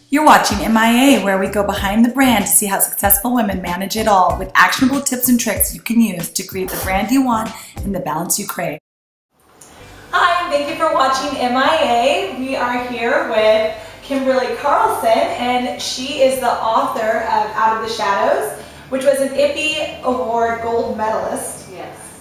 You're watching MIA, where we go behind the brand to see how successful women manage it all with actionable tips and tricks you can use to create the brand you want and the balance you crave. Hi, thank you for watching MIA. We are here with Kimberly Carlson, and she is the author of Out of the Shadows, which was an IPPY Award gold medalist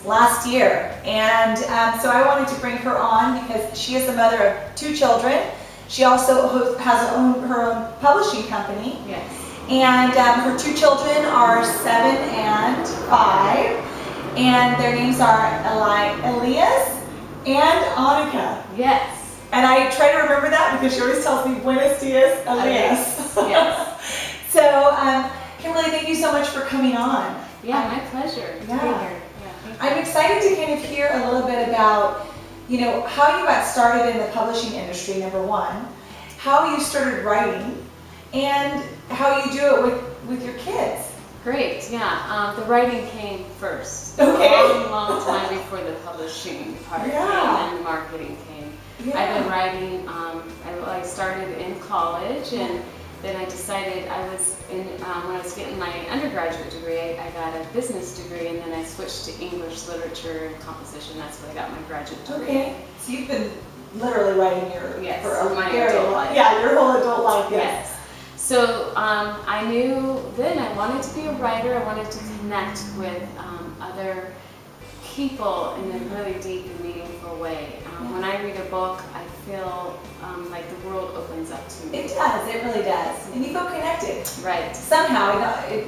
last year. And so I wanted to bring her on because she is the mother of 2 children. She also has her own publishing company. Yes. And her 2 children are 7 and 5. And their names are Elias and Annika. Yes. And I try to remember that because she always tells me Buenos dias, Elias. Yes. So, Kimberly, thank you so much for coming on. Yeah, my pleasure. Yeah. I'm excited to kind of hear a little bit about, you know, how you got started in the publishing industry, number one, how you started writing, and how you do it with your kids. Great, yeah. The writing came first. Okay. A long time before the publishing part came and the marketing came. Yeah. I've been writing, I started in college, and then I decided when I was getting my undergraduate degree, I got a business degree, and then I switched to English literature and composition. That's where I got my graduate degree. Okay. So you've been literally writing for my adult life. Yeah, your whole adult life. Yes. So I knew then I wanted to be a writer. I wanted to connect with other people in a really deep and meaningful way. When I read a book, I feel like the world opens up to me. It does. It really does. And you feel connected. Right. Somehow,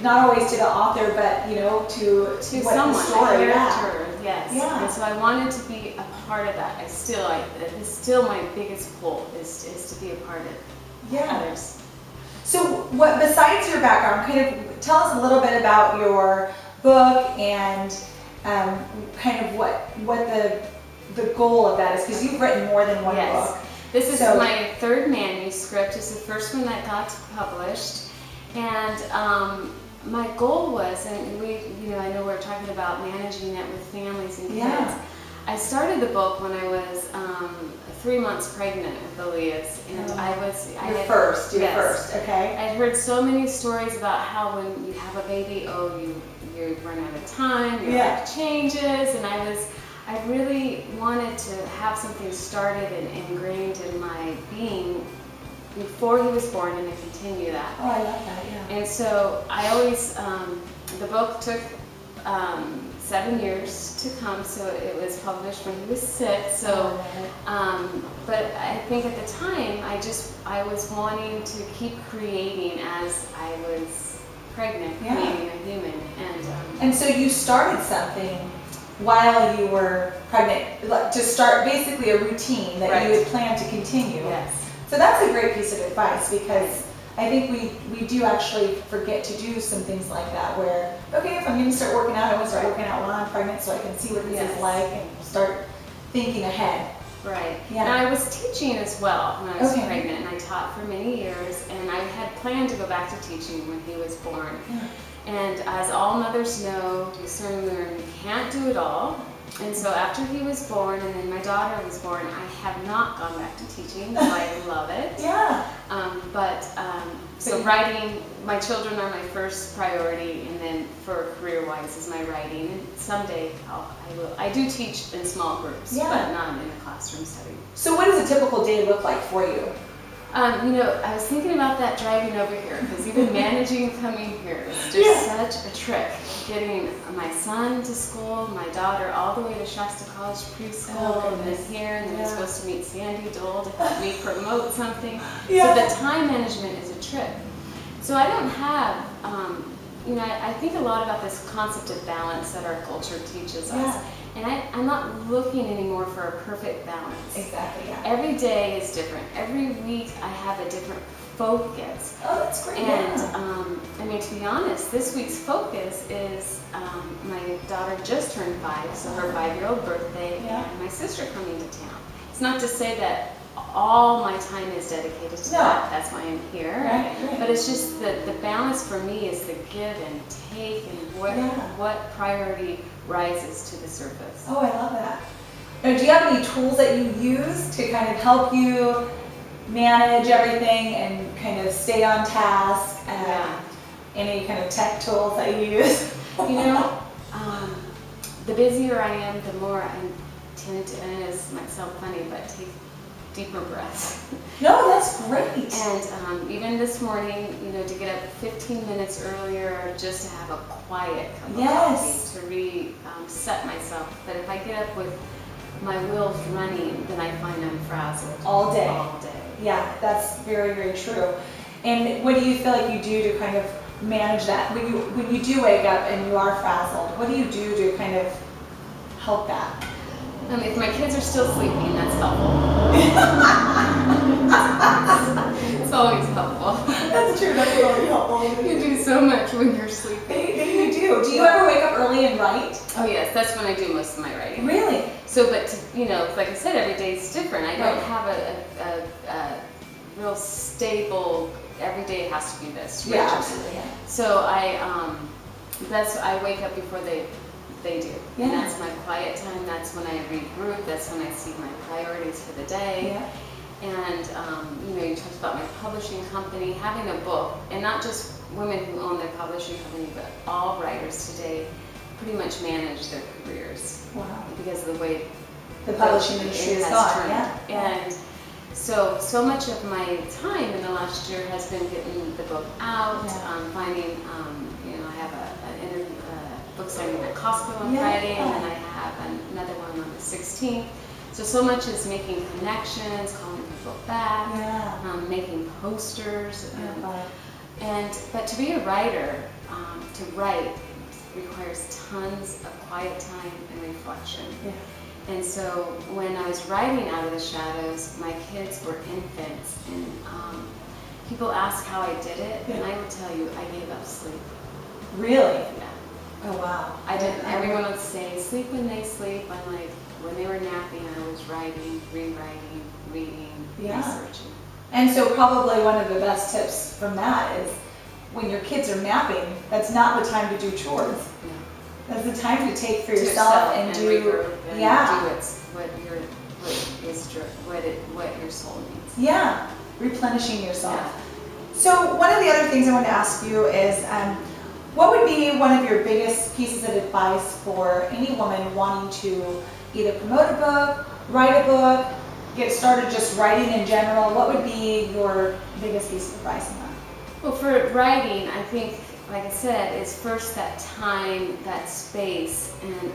not always to the author, but, you know, to what someone, the story. a character. Yes. Yeah. And so I wanted to be a part of that. It's still my biggest pull is to be a part of others. So, besides your background, kind of tell us a little bit about your book and kind of what the goal of that is, because you've written more than one book. This is my 3rd manuscript. It's the first one that got published, and my goal was, and I know we're talking about managing it with families and kids. Yeah. I started the book when I was 3 months pregnant with Elias, and Your first, okay. I'd heard so many stories about how when you have a baby, you run out of time, your life changes, and I really wanted to have something started and ingrained in my being before he was born, and to continue that. Oh, I love that, yeah. And so I always, the book took 7 years to come, so it was published when he was 6. So, but I think at the time, I was wanting to keep creating as I was pregnant, creating a human. And so you started something while you were pregnant, to start basically a routine that you had planned to continue. Yes. So that's a great piece of advice, because I think we do actually forget to do some things like that, where, okay, if I'm going to start working out, I want to start working out while I'm pregnant so I can see what this is like and start thinking ahead. Right. Yeah. And I was teaching as well when I was pregnant, and I taught for many years, and I had planned to go back to teaching when he was born. Yeah. And as all mothers know, to a certain degree, you can't do it all. And so after he was born, and then my daughter was born, I have not gone back to teaching, though I love it. Yeah. So writing, my children are my first priority, and then for career-wise is my writing. And someday I will. I do teach in small groups, but not in a classroom setting. So what does a typical day look like for you? I was thinking about that driving over here, because even managing coming here is just such a trick. Getting my son to school, my daughter all the way to Shasta College preschool, and then here, and then I'm supposed to meet Sandy Dole to help me promote something. So the time management is a trick. So I don't have, I think a lot about this concept of balance that our culture teaches us. And I'm not looking anymore for a perfect balance. Exactly, Every day is different. Every week I have a different focus. Oh, that's great. And to be honest, this week's focus is my daughter just turned 5, so her 5-year-old birthday, and my sister coming to town. It's not to say that all my time is dedicated to that. That's why I'm here. Right. But it's just the balance for me is the give and take, and what priority rises to the surface. Oh, I love that. Now, do you have any tools that you use to kind of help you manage everything and kind of stay on task? Any kind of tech tools that you use? The busier I am, the more I tend to, and it might sound funny, but take deeper breaths. No, that's great. And even this morning, to get up 15 minutes earlier just to have a quiet cup of coffee, to reset myself. But if I get up with my wheels running, then I find I'm frazzled. All day. All day. Yeah, that's very, very true. And what do you feel like you do to kind of manage that? When you do wake up and you are frazzled, what do you do to kind of help that? If my kids are still sleeping, that's helpful. It's always helpful. That's true, that's really helpful. You do so much when you're sleeping. You do. Do you ever wake up early and write? Oh yes, that's when I do most of my writing. Really? So, but like I said, every day is different. I don't have a real stable, every day it has to be this. Yeah, absolutely. Yeah. So I wake up before they do. Yeah. And that's my quiet time. That's when I regroup. That's when I see my priorities for the day. Yeah. And you talked about my publishing company, having a book, and not just women who own their publishing company, but all writers today pretty much manage their careers. Wow. Because of the way the publishing industry has gone. Yeah. And so much of my time in the last year has been getting the book out, finding, I have a book signing at Costco on Friday, and then I have another one on the 16th. So much is making connections, calling people back, making posters, but to be a writer, to write requires tons of quiet time and reflection. Yeah. And so when I was writing Out of the Shadows, my kids were infants, and people ask how I did it, and I will tell you, I gave up sleep. Really? Yeah. Oh wow. I didn't. Everyone would say, sleep when they sleep. I'm like, when they were napping, I was writing, rewriting, reading, researching. And so probably one of the best tips from that is when your kids are napping, that's not the time to do chores. Yeah. That's the time to take for yourself and do what your soul needs. Yeah, replenishing yourself. Yeah. So one of the other things I want to ask you is, what would be one of your biggest pieces of advice for any woman wanting to either promote a book, write a book, get started just writing in general? What would be your biggest piece of advice on that? Well, for writing, I think, like I said, it's first that time, that space, and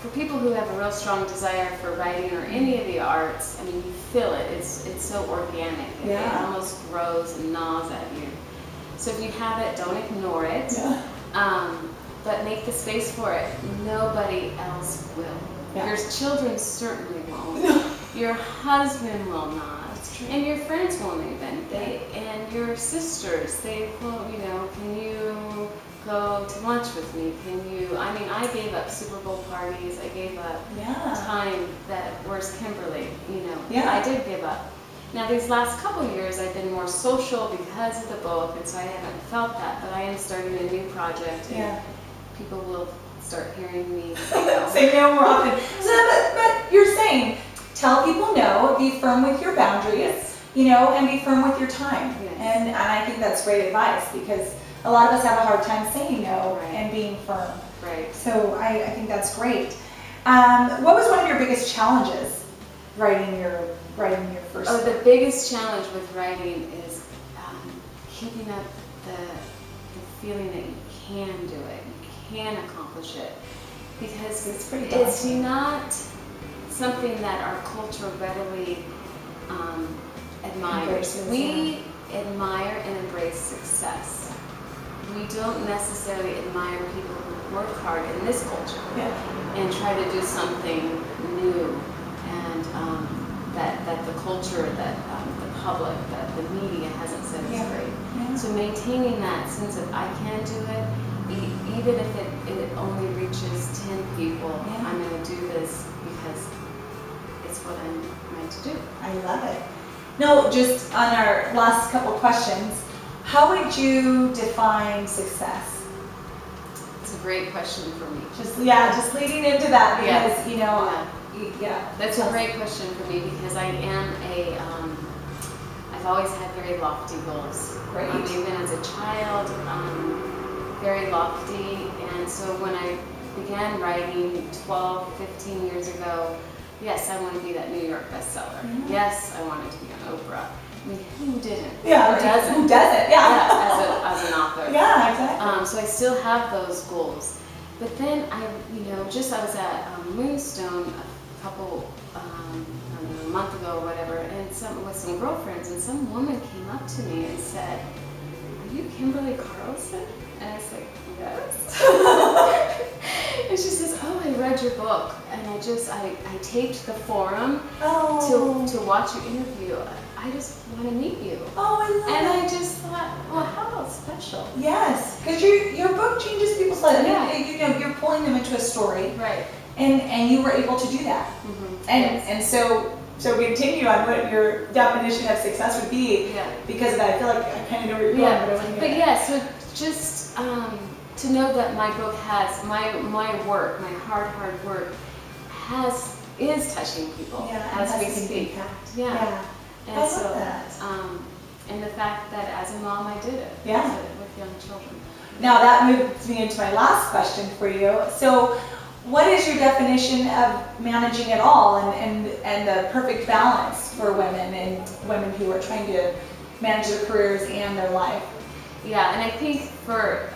for people who have a real strong desire for writing or any of the arts, I mean, you feel it. It's so organic. It almost grows and gnaws at you. So if you have it, don't ignore it, but make the space for it. Nobody else will. Yeah. Your children certainly won't. Your husband will not. And your friends won't even. And your sisters, they will, can you go to lunch with me? I gave up Super Bowl parties. I gave up time where's Kimberly? I did give up. Now these last couple years I've been more social because of the book, and so I haven't felt that, but I am starting a new project, and people will start hearing me say no more often. But you're saying, tell people no, be firm with your boundaries, and be firm with your time. Yes. And I think that's great advice, because a lot of us have a hard time saying no and being firm. Right. So I think that's great. What was one of your biggest challenges writing your first book? The biggest challenge with writing is keeping up the feeling that you can do it, you can accomplish it, because it's not something that our culture readily admires. We admire and embrace success. We don't necessarily admire people who work hard in this culture and try to do something new, and that the culture, that the public, that the media hasn't said is great. Yeah. So maintaining that sense of I can do it, even if it only reaches 10 people, I'm going to do this because it's what I'm meant to do. I love it. No, just on our last couple questions, how would you define success? It's a great question for me. Just leading into that, because that's a great question for me, because I am always had very lofty goals. Great. Even as a child, very lofty. And so when I began writing 12, 15 years ago, yes, I want to be that New York bestseller. Mm-hmm. Yes, I wanted to be on Oprah. I mean, who didn't? Yeah, Who doesn't? Who doesn't? Yeah. As an author. Yeah, exactly. So I still have those goals. But then I was at Moonstone a couple, I don't know, a month ago or whatever, and with some girlfriends, and some woman came up to me and said, "Are you Kimberly Carlson?" And I was like, "Yes." And she says, "Oh, I read your book, and I taped the forum to watch your interview. I just want to meet you." Oh, I love And it. I just thought, well, how special. Yes, because your book changes people's lives. Yeah. You're pulling them into a story, Right. and you were able to do that. Mm-hmm. And so continue on what your definition of success would be. Yeah. Because of that, I feel like I kind of know where you're Yeah. going, but I want to But hear yeah, so just to know that my book has my work, my hard work, is touching people as we speak. Impact. Yeah. Yeah. And I love so, that. and the fact that as a mom I did it. Yeah. With young children. Now that moves me into my last question for you. So, what is your definition of managing it all and the perfect balance for women and women who are trying to manage their careers and their life? Yeah, and I think for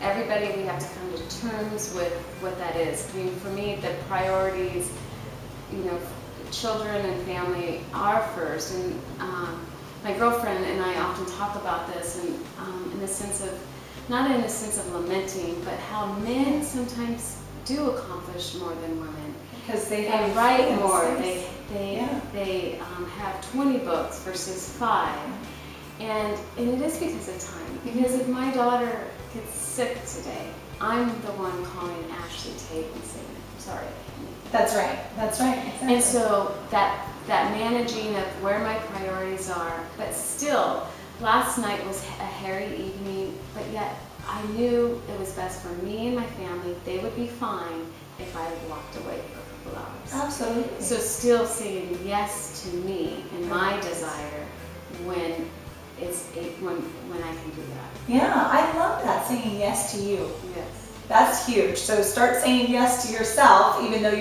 everybody, we have to come to terms with what that is. I mean, for me, the priorities, children and family are first. And my girlfriend and I often talk about this, and in the sense of, not in the sense of lamenting, but how men sometimes do accomplish more than women. Because they write more. space. They have 20 books versus 5. And it is because of time. Because if my daughter gets sick today, I'm the one calling Ashley Tate and saying, "Sorry." That's right. Exactly. And so that managing of where my priorities are, but still, last night was a hairy evening, but yet I knew it was best for me and my family. They would be fine if I walked away for a couple hours. Absolutely. So still saying yes to me and my desire when I can do that. Yeah, I love that, saying yes to you. Yes. That's huge. So start saying yes to yourself, even though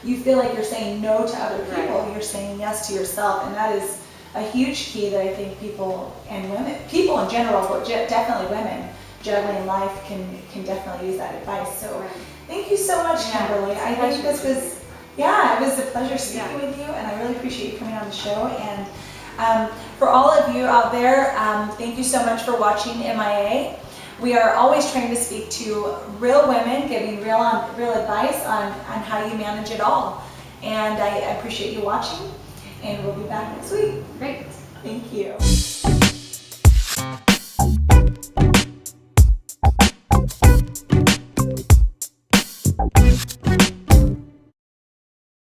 you feel like you're saying no to other people. Right. You're saying yes to yourself, and that is a huge key that I think people and women, people in general, but definitely women juggling life can definitely use that advice. So Right. thank you so much, Kimberly. I think this was, it was a pleasure speaking with you, and I really appreciate you coming on the show. And for all of you out there, thank you so much for watching MIA. We are always trying to speak to real women, giving real advice on how you manage it all. And I appreciate you watching, and we'll be back next week. Great. Thank you.